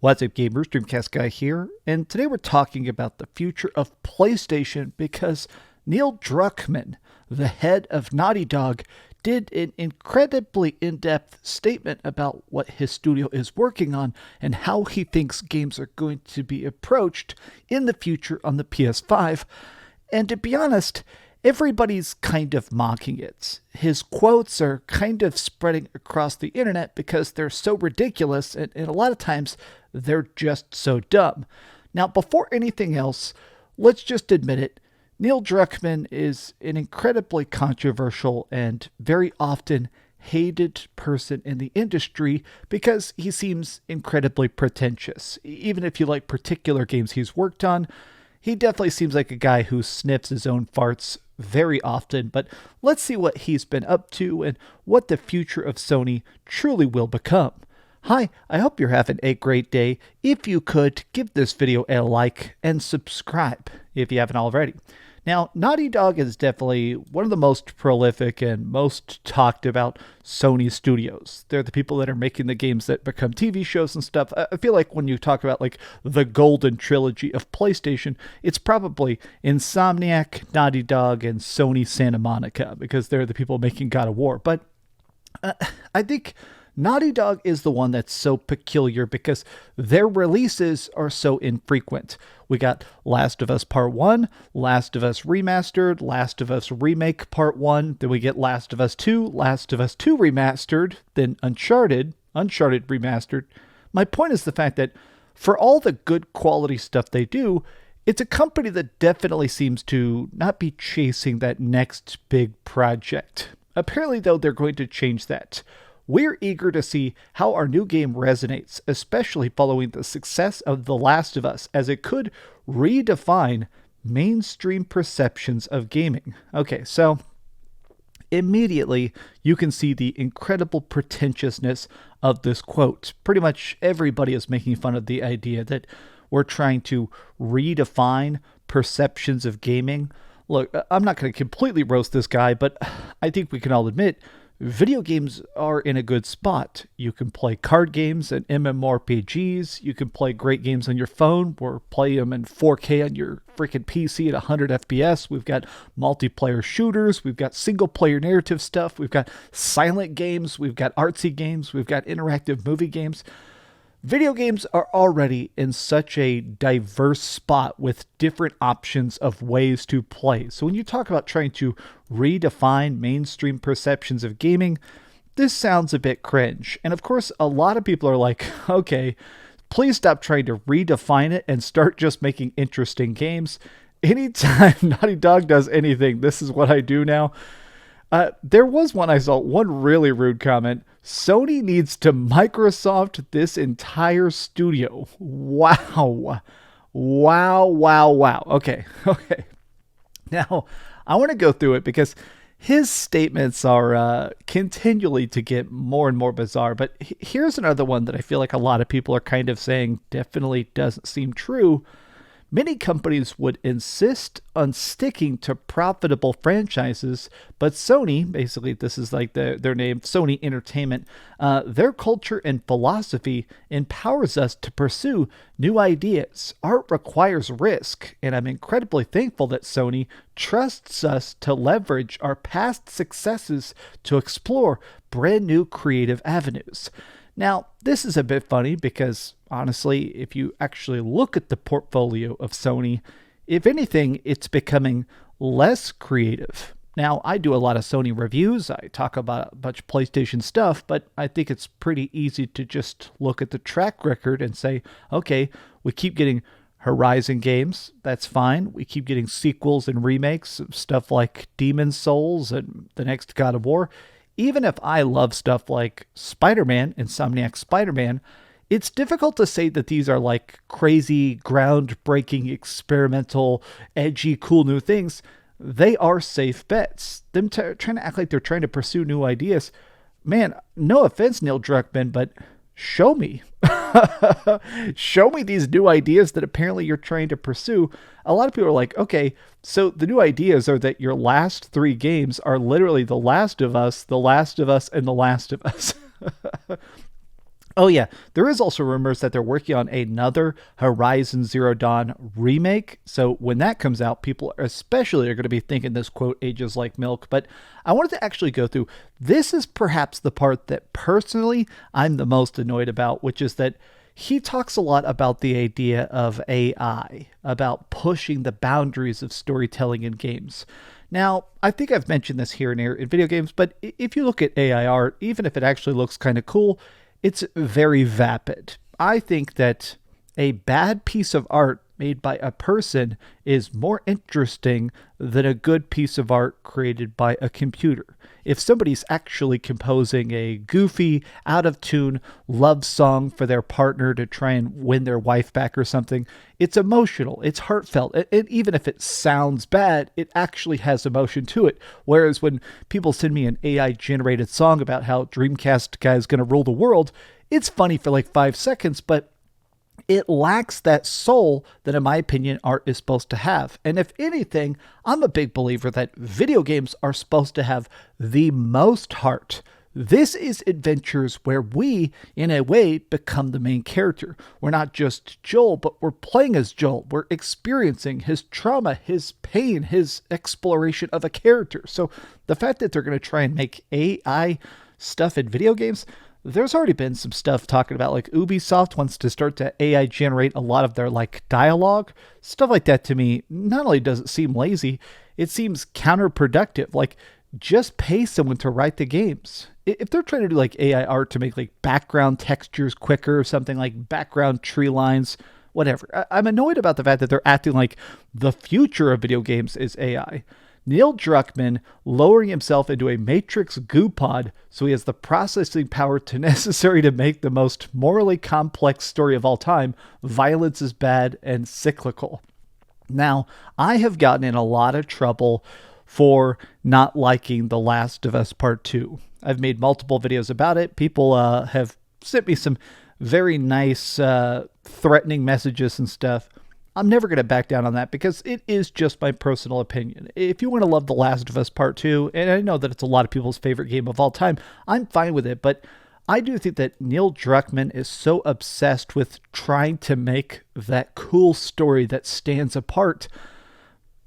What's up, gamers? DreamcastGuy here, and today we're talking about the future of PlayStation because Neil Druckmann, the head of Naughty Dog, did an incredibly in-depth statement about what his studio is working on and how he thinks games are going to be approached in the future on the PS5. And to be honest, everybody's kind of mocking it. His quotes are kind of spreading across the internet because they're so ridiculous, and a lot of times they're just so dumb. Now, before anything else, let's just admit it. Neil Druckmann is an incredibly controversial and very often hated person in the industry because he seems incredibly pretentious. Even if you like particular games he's worked on, he definitely seems like a guy who sniffs his own farts very often. But let's see what he's been up to and what the future of Sony truly will become. Hi, I hope you're having a great day. If you could, give this video a like and subscribe if you haven't already. Now, Naughty Dog is definitely one of the most prolific and most talked about Sony studios. They're the people that are making the games that become TV shows and stuff. I feel like when you talk about like the golden trilogy of PlayStation, it's probably Insomniac, Naughty Dog, and Sony Santa Monica because they're the people making God of War. But I think Naughty Dog is the one that's so peculiar because their releases are so infrequent. We got Last of Us Part 1, Last of Us Remastered, Last of Us Remake Part 1, then we get Last of Us 2, Last of Us 2 Remastered, then Uncharted Remastered. My point is the fact that for all the good quality stuff they do, it's a company that definitely seems to not be chasing that next big project. Apparently, though, they're going to change that. We're eager to see how our new game resonates, especially following the success of The Last of Us, as it could redefine mainstream perceptions of gaming. Okay, so immediately you can see the incredible pretentiousness of this quote. Pretty much everybody is making fun of the idea that we're trying to redefine perceptions of gaming. Look, I'm not going to completely roast this guy, but I think we can all admit video games are in a good spot. You can play card games and MMORPGs. You can play great games on your phone or play them in 4K on your freaking PC at 100 FPS. We've got multiplayer shooters. We've got single player narrative stuff. We've got silent games. We've got artsy games. We've got interactive movie games. Video games are already in such a diverse spot with different options of ways to play. So when you talk about trying to redefine mainstream perceptions of gaming, this sounds a bit cringe. And of course, a lot of people are like, okay, please stop trying to redefine it and start just making interesting games. Anytime Naughty Dog does anything, this is what I do now. There was one I saw, one really rude comment. Sony needs to Microsoft this entire studio. Wow. Wow. Okay. Now, I want to go through it because his statements are continually to get more and more bizarre. But here's another one that I feel like a lot of people are kind of saying definitely doesn't seem true. Many companies would insist on sticking to profitable franchises, but Sony, basically this is like their name, Sony Entertainment, their culture and philosophy empowers us to pursue new ideas. Art requires risk, and I'm incredibly thankful that Sony trusts us to leverage our past successes to explore brand new creative avenues. Now, this is a bit funny because, honestly, if you actually look at the portfolio of Sony, if anything, it's becoming less creative. Now, I do a lot of Sony reviews. I talk about a bunch of PlayStation stuff, but I think it's pretty easy to just look at the track record and say, okay, we keep getting Horizon games. That's fine. We keep getting sequels and remakes of stuff like Demon's Souls and the next God of War. Even if I love stuff like Spider-Man, Insomniac Spider-Man, it's difficult to say that these are like crazy, groundbreaking, experimental, edgy, cool new things. They are safe bets. Them trying to act like they're trying to pursue new ideas. Man, no offense, Neil Druckmann, but show me. Show me these new ideas that apparently you're trying to pursue. A lot of people are like, okay, so the new ideas are that your last three games are literally The Last of Us, The Last of Us, and The Last of Us. Oh yeah, there is also rumors that they're working on another Horizon Zero Dawn remake. So when that comes out, people especially are going to be thinking this quote ages like milk. But I wanted to actually go through, this is perhaps the part that personally I'm the most annoyed about, which is that he talks a lot about the idea of AI, about pushing the boundaries of storytelling in games. Now, I think I've mentioned this here and there in video games, but if you look at AI art, even if it actually looks kind of cool, it's very vapid. I think that a bad piece of art made by a person is more interesting than a good piece of art created by a computer. If somebody's actually composing a goofy, out of tune love song for their partner to try and win their wife back or something, it's emotional, it's heartfelt. And even if it sounds bad, it actually has emotion to it. Whereas when people send me an AI generated song about how DreamcastGuy is going to rule the world, it's funny for like 5 seconds, but it lacks that soul that, in my opinion, art is supposed to have. And if anything, I'm a big believer that video games are supposed to have the most heart. This is adventures where we, in a way, become the main character. We're not just Joel, but we're playing as Joel. We're experiencing his trauma, his pain, his exploration of a character. So the fact that they're going to try and make AI stuff in video games, there's already been some stuff talking about, like, Ubisoft wants to start to AI generate a lot of their like dialogue. Stuff like that, to me, not only does it seem lazy, it seems counterproductive. Like, just pay someone to write the games. If they're trying to do like AI art to make like background textures quicker or something, like background tree lines, whatever. I'm annoyed about the fact that they're acting like the future of video games is AI. Neil Druckmann lowering himself into a matrix goo pod so he has the processing power necessary to make the most morally complex story of all time. Violence is bad and cyclical. Now, I have gotten in a lot of trouble for not liking The Last of Us Part 2. I've made multiple videos about it. People have sent me some very nice threatening messages and stuff. I'm never going to back down on that because it is just my personal opinion. If you want to love The Last of Us Part 2, and I know that it's a lot of people's favorite game of all time, I'm fine with it. But I do think that Neil Druckmann is so obsessed with trying to make that cool story that stands apart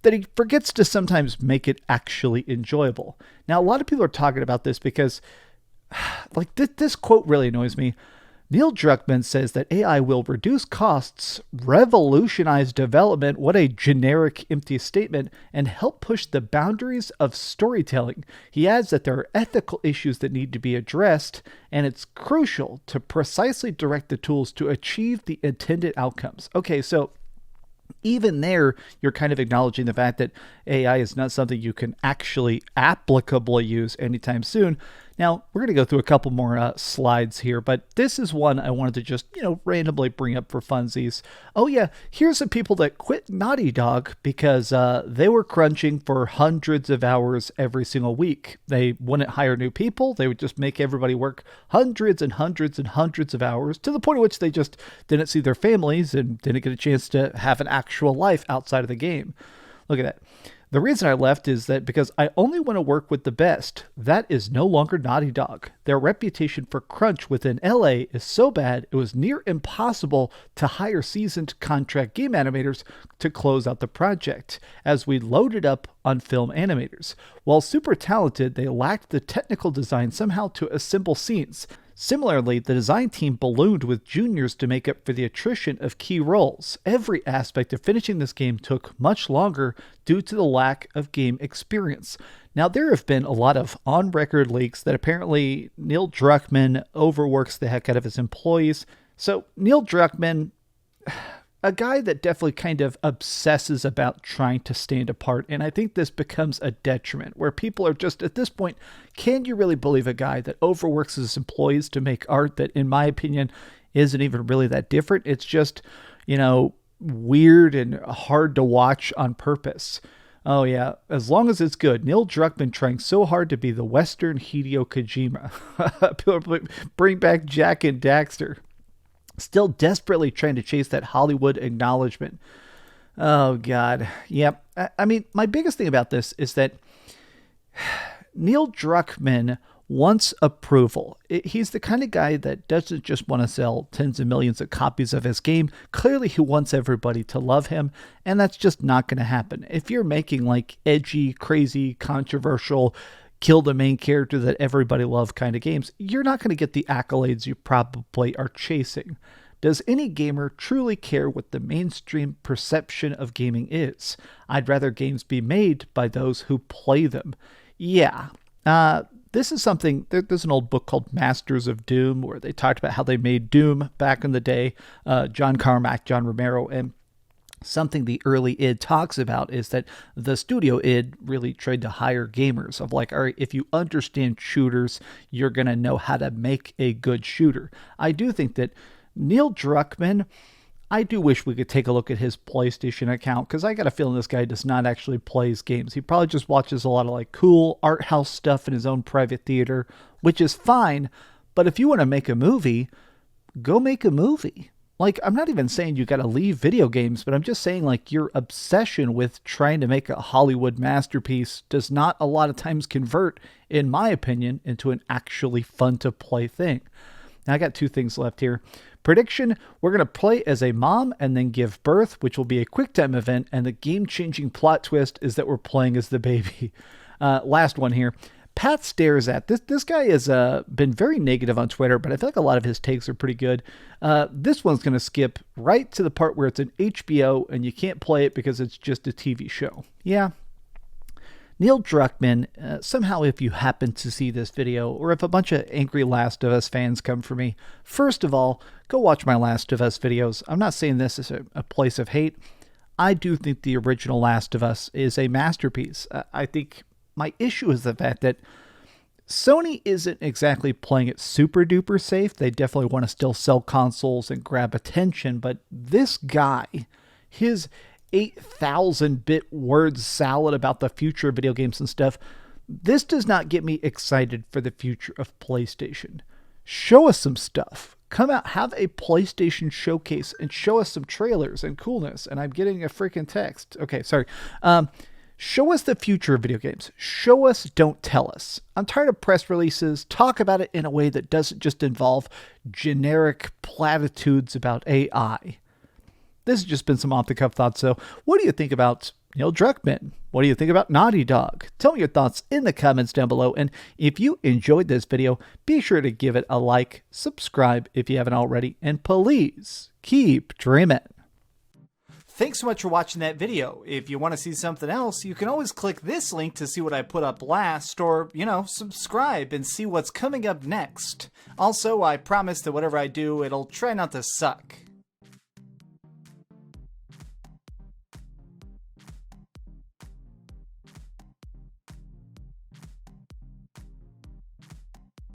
that he forgets to sometimes make it actually enjoyable. Now, a lot of people are talking about this because, like, this quote really annoys me. Neil Druckmann says that AI will reduce costs, revolutionize development, what a generic, empty statement, and help push the boundaries of storytelling. He adds that there are ethical issues that need to be addressed, and it's crucial to precisely direct the tools to achieve the intended outcomes. Okay, so even there, you're kind of acknowledging the fact that AI is not something you can actually applicably use anytime soon. Now, we're going to go through a couple more slides here, but this is one I wanted to just, randomly bring up for funsies. Oh yeah, here's some people that quit Naughty Dog because they were crunching for hundreds of hours every single week. They wouldn't hire new people. They would just make everybody work hundreds and hundreds and hundreds of hours to the point at which they just didn't see their families and didn't get a chance to have an actual life outside of the game. Look at that. The reason I left is that because I only want to work with the best. That is no longer Naughty Dog. Their reputation for crunch within LA is so bad, it was near impossible to hire seasoned contract game animators to close out the project, as we loaded up on film animators. While super talented, they lacked the technical design somehow to assemble scenes. Similarly, the design team ballooned with juniors to make up for the attrition of key roles. Every aspect of finishing this game took much longer due to the lack of game experience. Now, there have been a lot of on-record leaks that apparently Neil Druckmann overworks the heck out of his employees. So, Neil Druckmann, a guy that definitely kind of obsesses about trying to stand apart. And I think this becomes a detriment where people are just, at this point, can you really believe a guy that overworks his employees to make art that, in my opinion, isn't even really that different? It's just, weird and hard to watch on purpose. Oh yeah, as long as it's good. Neil Druckmann trying so hard to be the Western Hideo Kojima. Bring back Jak and Daxter. Still desperately trying to chase that Hollywood acknowledgement. Oh, God. Yep. I mean, my biggest thing about this is that Neil Druckmann wants approval. He's the kind of guy that doesn't just want to sell tens of millions of copies of his game. Clearly, he wants everybody to love him, and that's just not going to happen. If you're making like edgy, crazy, controversial, kill the main character that everybody loves kind of games, you're not going to get the accolades you probably are chasing. Does any gamer truly care what the mainstream perception of gaming is? I'd rather games be made by those who play them. Yeah. This is something, there's an old book called Masters of Doom where they talked about how they made Doom back in the day, John Carmack, John Romero, and something the early id talks about is that the studio id really tried to hire gamers of like, all right, if you understand shooters, you're going to know how to make a good shooter. I do think that Neil Druckmann, I do wish we could take a look at his PlayStation account, because I got a feeling this guy does not actually play his games. He probably just watches a lot of like cool art house stuff in his own private theater, which is fine. But if you want to make a movie, go make a movie. Like, I'm not even saying you got to leave video games, but I'm just saying like your obsession with trying to make a Hollywood masterpiece does not a lot of times convert, in my opinion, into an actually fun to play thing. Now I got two things left here. Prediction, we're going to play as a mom and then give birth, which will be a QuickTime event, and the game-changing plot twist is that we're playing as the baby. Last one here. Pat stares at this guy has been very negative on Twitter, but I feel like a lot of his takes are pretty good. This one's going to skip right to the part where it's an HBO and you can't play it because it's just a TV show. Yeah. Neil Druckmann, somehow if you happen to see this video, or if a bunch of angry Last of Us fans come for me, first of all, go watch my Last of Us videos. I'm not saying this is a place of hate. I do think the original Last of Us is a masterpiece. I think my issue is the fact that Sony isn't exactly playing it super duper safe. They definitely want to still sell consoles and grab attention, but this guy, his 8,000-bit word salad about the future of video games and stuff, this does not get me excited for the future of PlayStation. Show us some stuff. Come out, have a PlayStation showcase and show us some trailers and coolness. And I'm getting a freaking text. Okay, sorry. Show us the future of video games. Show us, don't tell us. I'm tired of press releases. Talk about it in a way that doesn't just involve generic platitudes about AI. This has just been some off-the-cuff thoughts. So what do you think about Neil Druckmann? What do you think about Naughty Dog? Tell me your thoughts in the comments down below. And if you enjoyed this video, be sure to give it a like, subscribe if you haven't already, and please keep dreaming. Thanks so much for watching that video. If you want to see something else, you can always click this link to see what I put up last, or, subscribe and see what's coming up next. Also, I promise that whatever I do, it'll try not to suck.